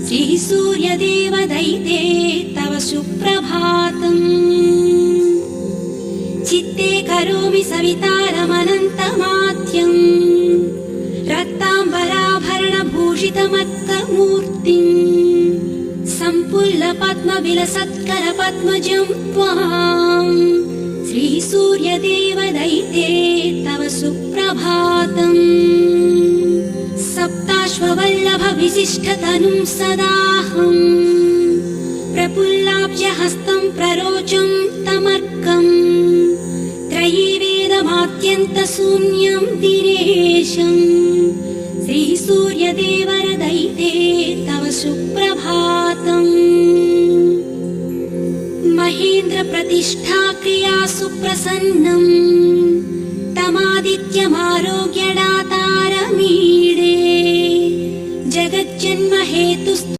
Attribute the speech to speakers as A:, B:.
A: श्रीसूर्यदेवदैते तव सुप्रभातम्। चित्ते करोमि सवितारमनन्तमाद्यम् रक्ताम्बराभरणभूषितमत्तमूर्तिम् सम्पुल्लपद्मविलसत्करपद्मजं त्वाम् श्रीसूर्यदेवदैते तव सुप्रभातम्। सप्ताश्ववल्लभविशिष्टतनुं सदाहम् प्रफुल्लाब्जहस्तं प्ररोचं तमर्कम् त्रयीवेदमात्यन्तशून्यं दिनेशम् श्रीसूर्यदेवरदैते तव सुप्रभातम्। महेन्द्रप्रतिष्ठाक्रिया सुप्रसन्नम् तमादित्यमारोग्यदातारमीडे जगज्जन्महेतुः